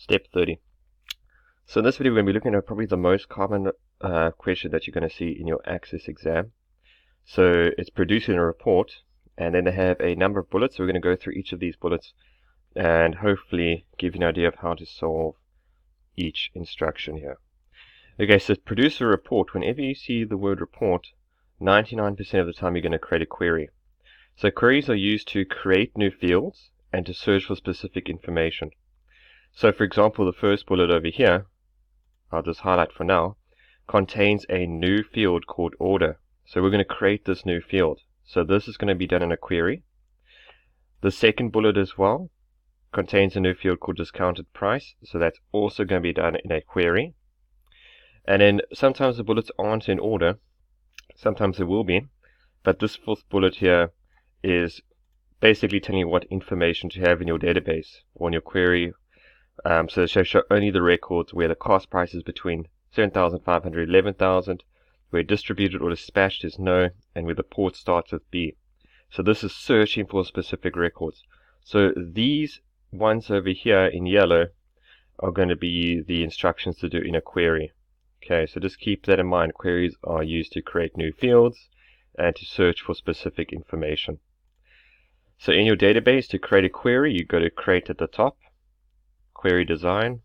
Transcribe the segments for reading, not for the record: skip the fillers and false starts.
Step 30. So in this video we're going to be looking at probably the most common question that you're going to see in your Access exam. So it's producing a report, and then they have a number of bullets. So we're going to go through each of these bullets and hopefully give you an idea of how to solve each instruction here. Okay, so produce a report. Whenever you see the word report, 99% of the time you're going to create a query. So queries are used to create new fields and to search for specific information. So for example, the first bullet over here, I'll just highlight for now, contains a new field called order. So we're going to create this new field. So this is going to be done in a query. The second bullet as well contains a new field called discounted price. So that's also going to be done in a query. And then sometimes the bullets aren't in order. Sometimes they will be. But this fourth bullet here is basically telling you what information to have in your database or in your query. So it shows only the records where the cost price is between 7,500 and 11,000, where distributed or dispatched is no, and where the port starts with B. So this is searching for specific records. So these ones over here in yellow are going to be the instructions to do in a query. Okay, so just keep that in mind. Queries are used to create new fields and to search for specific information. So in your database, to create a query, you go to create at the top. Query design.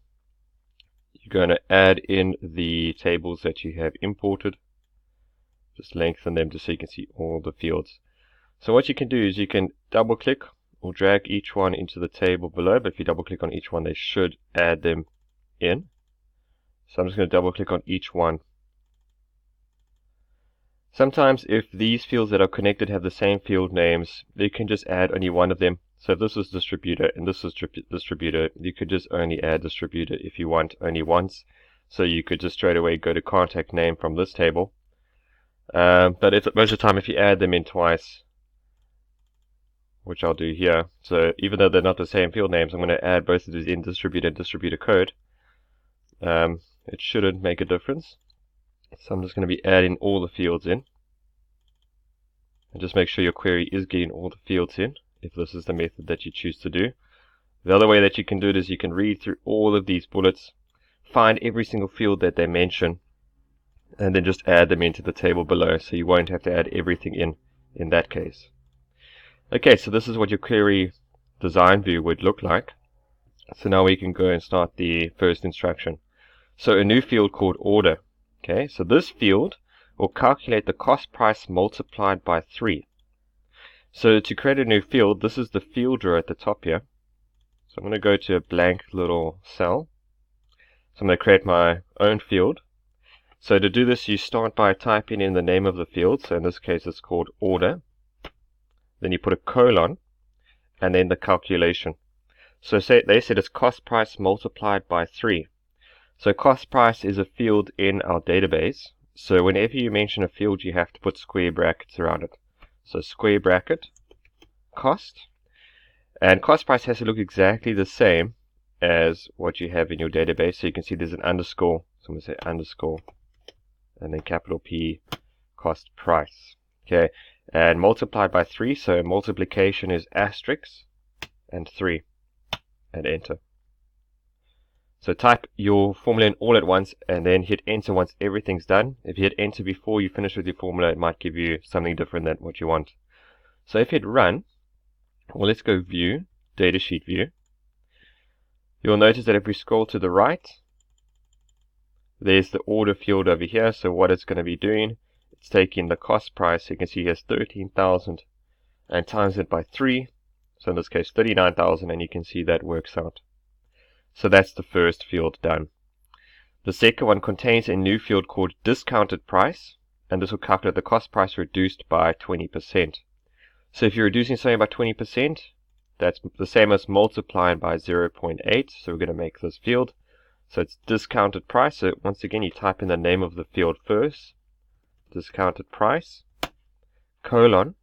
You're going to add in the tables that you have imported. Just lengthen them just so you can see all the fields. So what you can do is you can double click or drag each one into the table below, but if you double click on each one, they should add them in. So I'm just going to double click on each one. Sometimes if these fields that are connected have the same field names, you can just add only one of them. So if this was distributor and this was distributor, you could just only add distributor if you want only once. So you could just straight away go to contact name from this table. But most of the time if you add them in twice, which I'll do here, so even though they're not the same field names, I'm going to add both of these in distributor and distributor code. It shouldn't make a difference. So I'm just going to be adding all the fields in. And just make sure your query is getting all the fields in, if this is the method that you choose to do. The other way that you can do it is you can read through all of these bullets, find every single field that they mention, and then just add them into the table below, so you won't have to add everything in that case. Okay, so this is what your query design view would look like. So now we can go and start the first instruction. So a new field called order. Okay, so this field will calculate the cost price multiplied by 3. So to create a new field, this is the field row at the top here. So I'm going to go to a blank little cell. So I'm going to create my own field. So to do this, you start by typing in the name of the field. So in this case, it's called order. Then you put a colon, and then the calculation. So they said it's cost price multiplied by 3. So cost price is a field in our database. So whenever you mention a field, you have to put square brackets around it. So square bracket, cost. And cost price has to look exactly the same as what you have in your database. So you can see there's an underscore. So I'm going to say underscore. And then capital P, cost price. Okay. And multiplied by 3. So multiplication is asterisk and 3. And enter. So type your formula in all at once and then hit enter once everything's done. If you hit enter before you finish with your formula, it might give you something different than what you want. So if you hit run, well, let's go view, datasheet view. You'll notice that if we scroll to the right, there's the order field over here. So what it's going to be doing, it's taking the cost price. You can see here's 13,000 and times it by 3. So in this case 39,000, and you can see that works out. So that's the first field done. The second one contains a new field called discounted price, and this will calculate the cost price reduced by 20%. So if you're reducing something by 20%, that's the same as multiplying by 0.8. So we're going to make this field. So it's discounted price. So once again, you type in the name of the field first, discounted price, colon,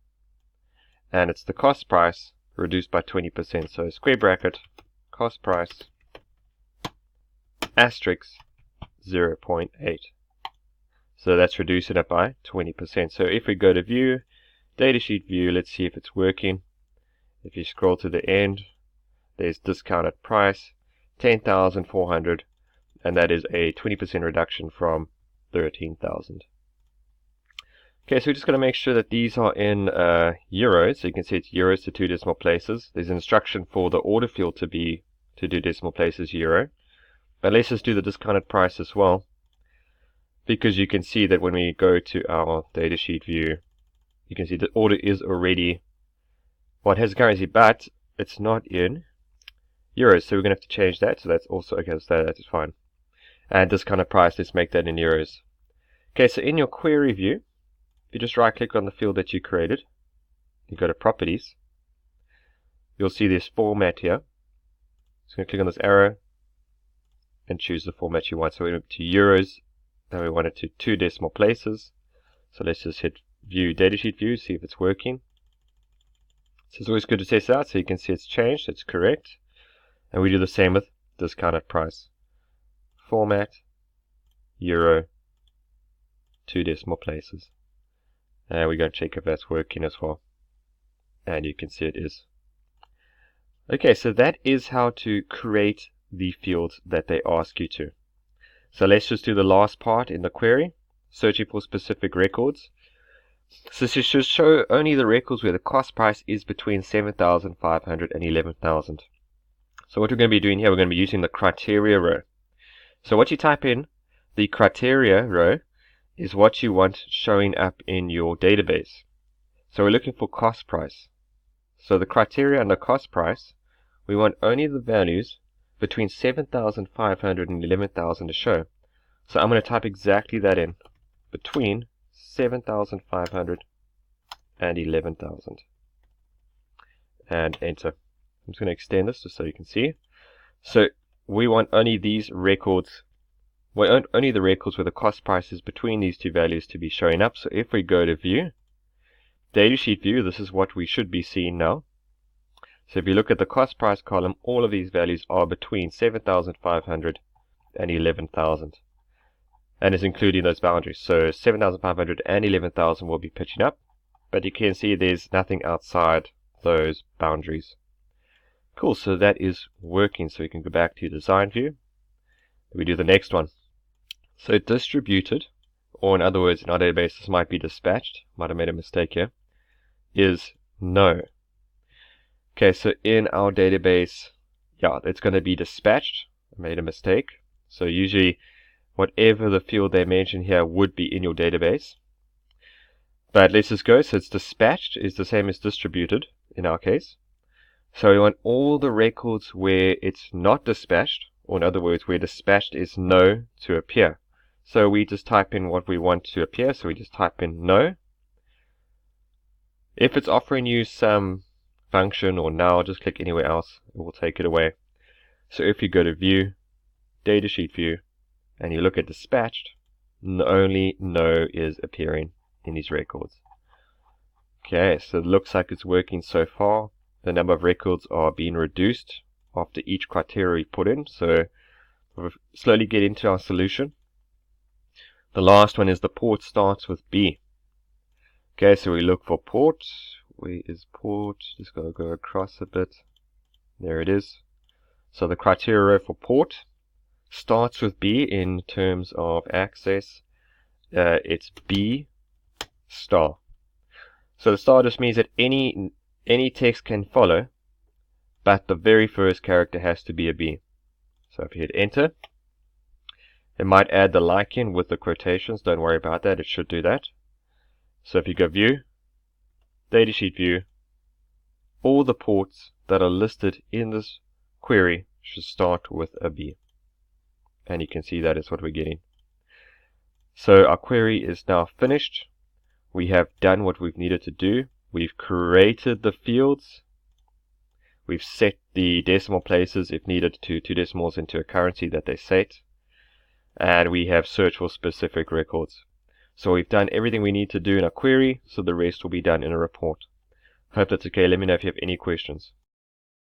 and it's the cost price reduced by 20%. So square bracket, cost price, asterisk 0.8. So that's reducing it by 20%. So if we go to view, datasheet view, let's see if it's working. If you scroll to the end, there's discounted price. 10,400, and that is a 20% reduction from 13,000. Okay, so we're just going to make sure that these are in euros. So you can see it's euros to 2 decimal places. There's an instruction for the order field to do decimal places euro. But let's just do the discounted price as well, because you can see that when we go to our datasheet view, you can see the order is already what has currency, but it's not in euros. So we're going to have to change that. So that's also okay. So that is fine. And discounted price, let's make that in euros. Okay, so in your query view, if you just right click on the field that you created, you go to properties, you'll see this format here. Just going to click on this arrow and choose the format you want. So we went to euros, now we want it to 2 decimal places. So let's just hit view datasheet view, see if it's working. So it's always good to test it out so you can see it's changed, it's correct. And we do the same with discounted price. Format, euro, 2 decimal places. And we're going to check if that's working as well. And you can see it is. Okay, so that is how to create the fields that they ask you to. So let's just do the last part in the query, searching for specific records. So this should show only the records where the cost price is between 7,500 and 11,000. So what we're going to be doing here, we're going to be using the criteria row. So what you type in the criteria row is what you want showing up in your database. So we're looking for cost price. So the criteria under cost price, we want only the values between 7,500 and 11,000 to show. So I'm going to type exactly that in, between 7,500 and 11,000. And enter. I'm just going to extend this just so you can see. So we want only these records, only the records where the cost price is between these two values to be showing up. So if we go to view, datasheet view, this is what we should be seeing now. So if you look at the cost price column, all of these values are between 7,500 and 11,000. And it's including those boundaries. So 7,500 and 11,000 will be pitching up. But you can see there's nothing outside those boundaries. Cool, so that is working. So we can go back to design view. We do the next one. So distributed, or in other words, in our database, this might be dispatched. Might have made a mistake here. Is no. Okay, so in our database, yeah, it's going to be dispatched. I made a mistake. So usually, whatever the field they mention here would be in your database. But let's just go. So it's dispatched is the same as distributed in our case. So we want all the records where it's not dispatched, or in other words, where dispatched is no to appear. So we just type in what we want to appear. So we just type in no. If it's offering you some function or null, just click anywhere else. It will take it away. So if you go to view, datasheet view, and you look at dispatched, only no is appearing in these records. Okay, so it looks like it's working so far. The number of records are being reduced after each criteria we put in. So we'll slowly get into our solution. The last one is the port starts with B. Okay, so we look for port. Where is port? Just gotta go across a bit. There it is. So the criteria for port starts with B in terms of access. It's B star. So the star just means that any text can follow, but the very first character has to be a B. So if you hit enter, it might add the like in with the quotations. Don't worry about that. It should do that. So if you go view, datasheet view, all the ports that are listed in this query should start with a B. And you can see that is what we're getting. So our query is now finished. We have done what we've needed to do. We've created the fields. We've set the decimal places, if needed, to 2 decimals into a currency that they set. And we have searched for specific records. So we've done everything we need to do in a query, so the rest will be done in a report. Hope that's okay. Let me know if you have any questions.